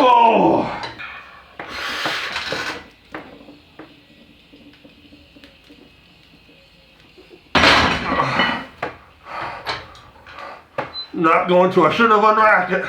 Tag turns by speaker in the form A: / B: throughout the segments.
A: Oh! Not going to, I should have unwrapped it.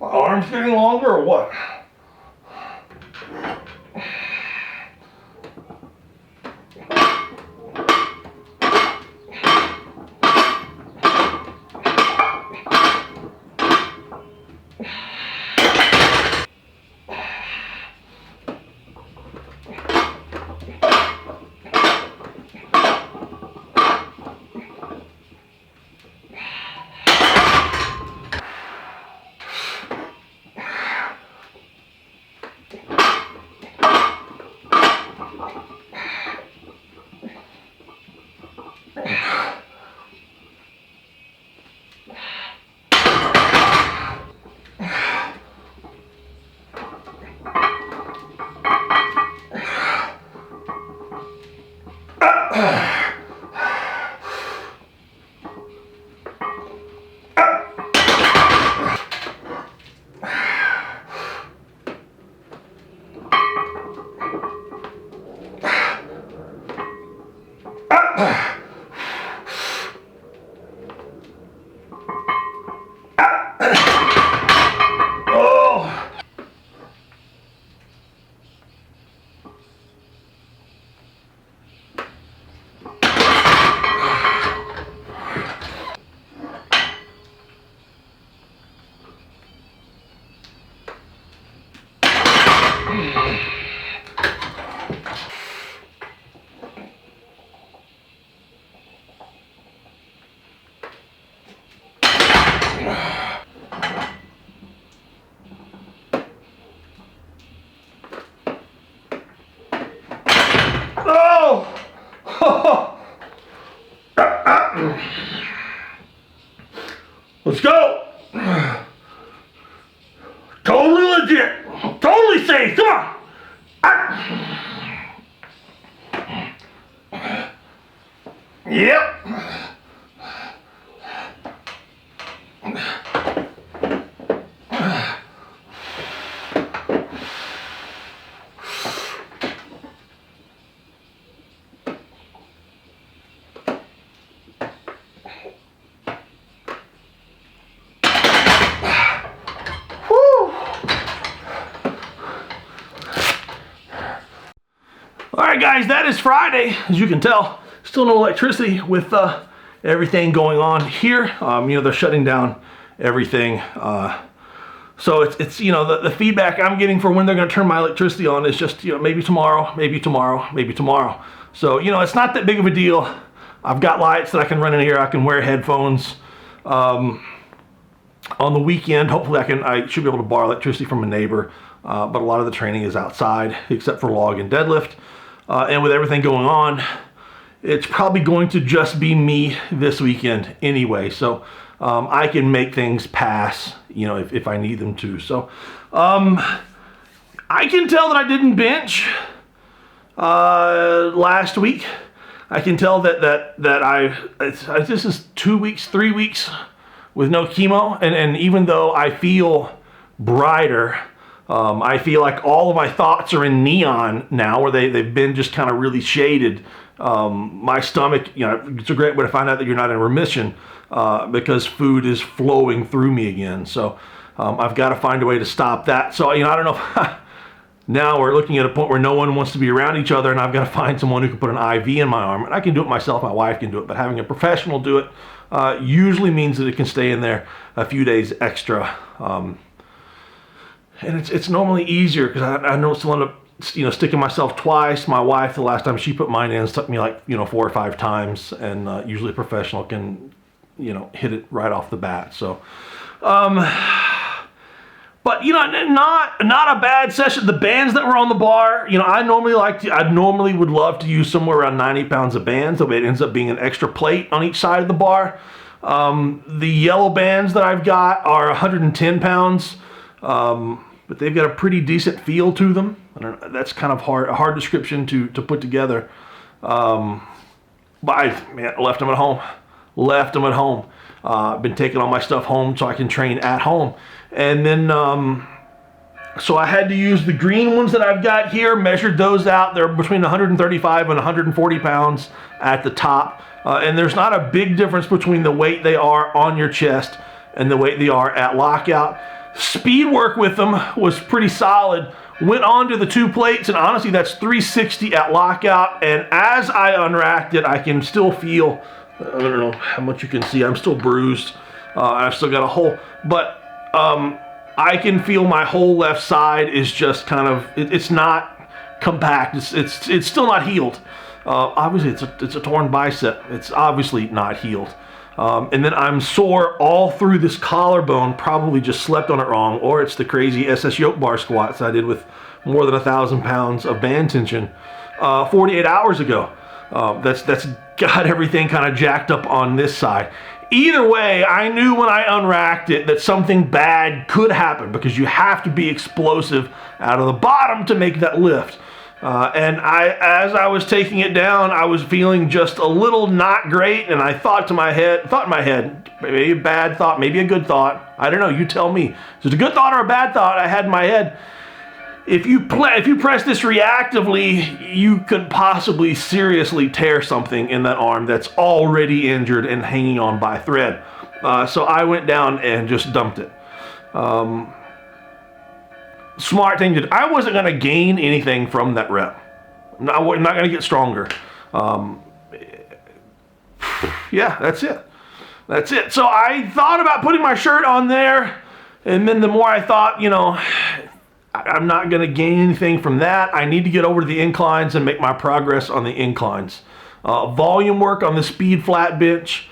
A: My arm's getting longer or what? Let's go. Totally legit. Totally safe. Come on. Yep. Alright guys, that is Friday. As you can tell, still no electricity with everything going on here. You know, they're shutting down everything. So it's the feedback I'm getting for when they're going to turn my electricity on is just, maybe tomorrow, maybe tomorrow, maybe tomorrow. So, it's not that big of a deal. I've got lights that I can run in here. I can wear headphones. On the weekend, hopefully I should be able to borrow electricity from a neighbor. But a lot of the training is outside, except for log and deadlift. And with everything going on, it's probably going to just be me this weekend anyway. So I can make things pass, if I need them to. So I can tell that I didn't bench last week. I can tell that this is 2 weeks, 3 weeks with no chemo. And even though I feel brighter, I feel like all of my thoughts are in neon now, where they've been just kind of really shaded. My stomach, it's a great way to find out that you're not in remission, because food is flowing through me again. So I've got to find a way to stop that. So, I don't know if now we're looking at a point where no one wants to be around each other, and I've got to find someone who can put an IV in my arm. And I can do it myself, my wife can do it, but having a professional do it usually means that it can stay in there a few days extra. And it's normally easier because I know still end up sticking myself twice. My wife, the last time she put mine in, stuck me like 4 or 5 times, and usually a professional can hit it right off the bat. So but not a bad session. The bands that were on the bar, I normally would love to use somewhere around 90 pounds of bands. So it ends up being an extra plate on each side of the bar. The yellow bands that I've got are 110 pounds. But they've got a pretty decent feel to them. That's kind of a hard description to put together. But I left them at home. Been taking all my stuff home so I can train at home. And then, so I had to use the green ones that I've got here, measured those out. They're between 135 and 140 pounds at the top. And there's not a big difference between the weight they are on your chest and the weight they are at lockout. Speed work with them was pretty solid. Went on to the 2 plates, and honestly, that's 360 at lockout. And as I unracked it, I can still feel, I don't know how much you can see, I'm still bruised. I've still got a hole, but I can feel my whole left side is just kind of, it's not compact. It's still not healed. Obviously, it's a torn bicep. It's obviously not healed. And then I'm sore all through this collarbone, probably just slept on it wrong, or it's the crazy SS yoke bar squats I did with more than 1,000 pounds of band tension 48 hours ago. That's got everything kind of jacked up on this side. Either way, I knew when I unracked it that something bad could happen, because you have to be explosive out of the bottom to make that lift. And as I was taking it down, I was feeling just a little not great, and I thought in my head, maybe a bad thought, maybe a good thought. I don't know, you tell me. Is it a good thought or a bad thought I had in my head? If you press this reactively, you could possibly seriously tear something in that arm that's already injured and hanging on by thread. So I went down and just dumped it. Smart thing to do. I wasn't going to gain anything from that rep. I'm not going to get stronger. Yeah, that's it. So I thought about putting my shirt on there, and then the more I thought, I'm not going to gain anything from that. I need to get over to the inclines and make my progress on the inclines. Volume work on the speed flat bench.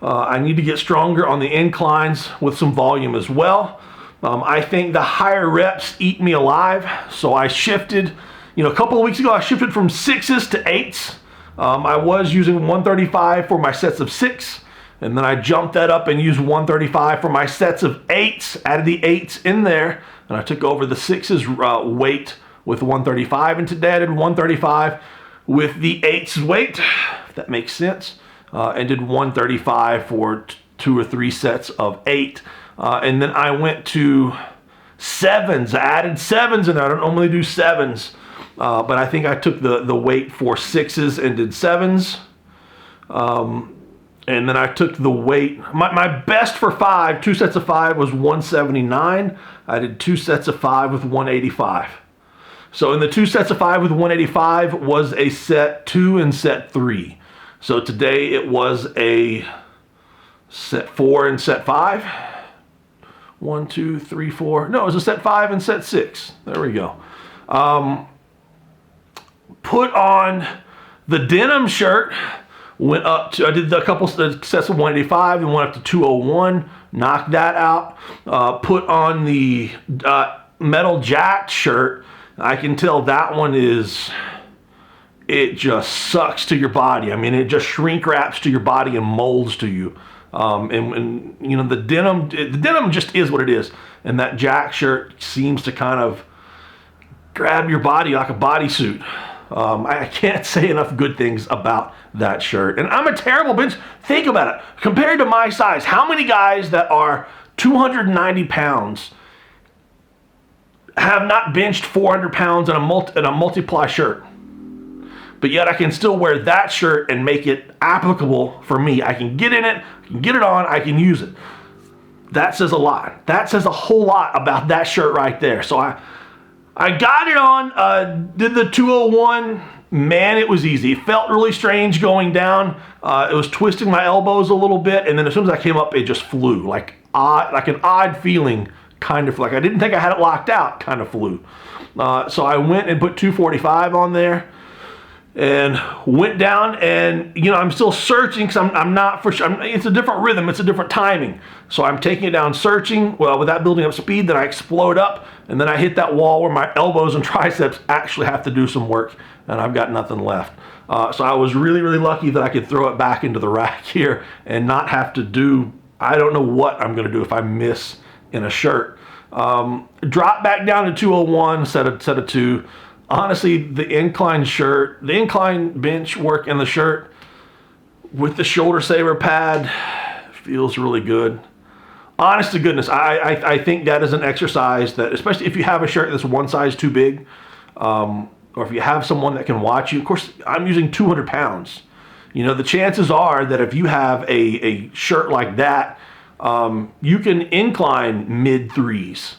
A: I need to get stronger on the inclines with some volume as well. I think the higher reps eat me alive, so I shifted. A couple of weeks ago, I shifted from 6s to 8s. I was using 135 for my sets of 6, and then I jumped that up and used 135 for my sets of 8s, added the 8s in there, and I took over the 6s weight with 135, and today I did 135 with the 8s weight, if that makes sense, and did 135 for 2 or 3 sets of 8. And then I went to 7s. I added 7s in there. I don't normally do 7s, but I think I took the weight for 6s and did 7s. And then I took the weight. My best for 5, 2 sets of 5 was 179. I did 2 sets of 5 with 185. So in the 2 sets of 5 with 185 was a set 2 and set 3. So today it was a set 4 and set 5. 1, 2, 3, 4. No, it was a set 5 and set 6. There we go. Put on the denim shirt. Went up to, I did a couple sets of 185 and went up to 201. Knocked that out. Put on the metal jacked shirt. I can tell that one is, it just sucks to your body. I mean, it just shrink wraps to your body and molds to you. And you know, the denim just is what it is. And that jack shirt seems to kind of grab your body like a bodysuit. I can't say enough good things about that shirt. And I'm a terrible bench. Think about it. Compared to my size, how many guys that are 290 pounds have not benched 400 pounds in a multiply shirt? But yet I can still wear that shirt and make it applicable for me. I can get in it, I can get it on, I can use it. That says a lot. That says a whole lot about that shirt right there. So I got it on, did the 201. Man, it was easy. It felt really strange going down. It was twisting my elbows a little bit, and then as soon as I came up, it just flew. Like an odd feeling, kind of like I didn't think I had it locked out, kind of flew. So I went and put 245 on there and went down, and you know, I'm still searching because I'm not for sure. It's a different rhythm, it's a different timing. So I'm taking it down, searching. Well, without building up speed, then I explode up, and then I hit that wall where my elbows and triceps actually have to do some work, and I've got nothing left. So I was really, really lucky that I could throw it back into the rack here and not have to do, I don't know what I'm gonna do if I miss in a shirt. Drop back down to 201, set of 2. Honestly, the incline shirt, the incline bench work in the shirt with the shoulder saver pad feels really good. Honest to goodness, I think that is an exercise that, especially if you have a shirt that's one size too big, or if you have someone that can watch you. Of course, I'm using 200 pounds. You know, the chances are that if you have a shirt like that, you can incline mid threes.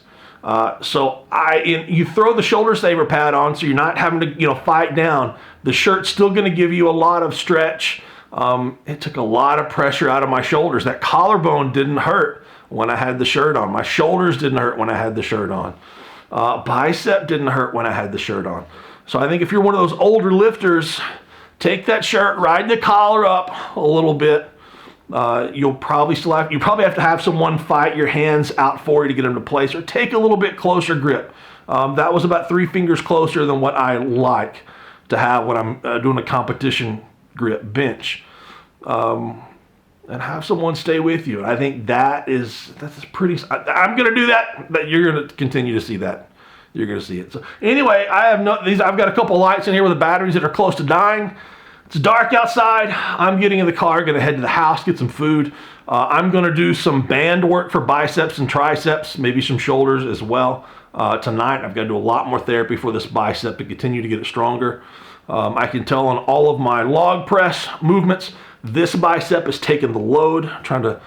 A: So you throw the shoulder saver pad on, so you're not having to, you know, fight down. The shirt's still going to give you a lot of stretch. It took a lot of pressure out of my shoulders. That collarbone didn't hurt when I had the shirt on. My shoulders didn't hurt when I had the shirt on. Bicep didn't hurt when I had the shirt on. So I think if you're one of those older lifters, take that shirt, ride the collar up a little bit. You probably have to have someone fight your hands out for you to get them to place, or take a little bit closer grip. That was about 3 fingers closer than what I like to have when I'm doing a competition grip bench. And have someone stay with you. I think that's pretty. I'm gonna do that. But you're gonna continue to see that. You're gonna see it. So anyway, I've got a couple lights in here with the batteries that are close to dying. It's dark outside. I'm getting in the car, gonna head to the house, get some food. I'm gonna do some band work for biceps and triceps, maybe some shoulders as well. Tonight, I've got to do a lot more therapy for this bicep to continue to get it stronger. I can tell on all of my log press movements, this bicep is taking the load, trying to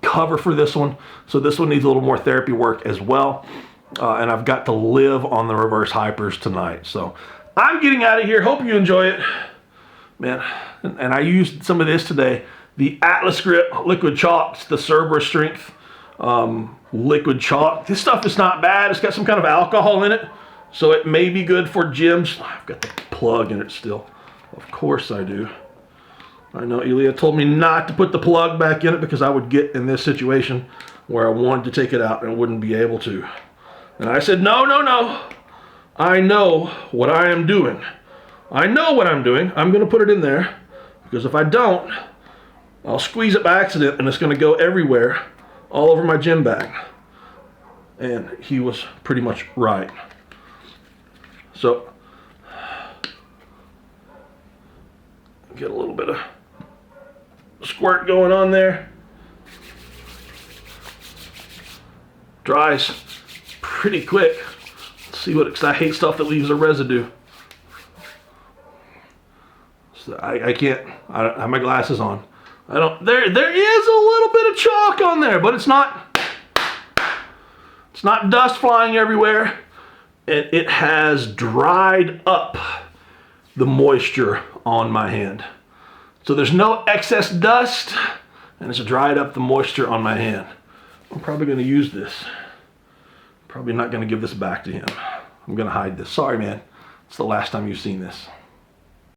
A: cover for this one. So this one needs a little more therapy work as well. And I've got to live on the reverse hypers tonight. So I'm getting out of here. Hope you enjoy it. Man, and I used some of this today. The Atlas Grip Liquid Chalk, the Cerberus Strength Liquid Chalk. This stuff is not bad. It's got some kind of alcohol in it, so it may be good for gyms. I've got the plug in it still. Of course I do. I know Elia told me not to put the plug back in it because I would get in this situation where I wanted to take it out and wouldn't be able to. And I said, no. I know what I am doing. I know what I'm doing. I'm going to put it in there because if I don't, I'll squeeze it by accident and it's going to go everywhere, all over my gym bag. And he was pretty much right. So, get a little bit of squirt going on there. Dries pretty quick. Let's see what, because I hate stuff that leaves a residue. So I can't, I don't have my glasses on. There is a little bit of chalk on there, but it's not dust flying everywhere. And it has dried up the moisture on my hand. So there's no excess dust, and it's dried up the moisture on my hand. I'm probably going to use this. Probably not going to give this back to him. I'm going to hide this. Sorry, man. It's the last time you've seen this.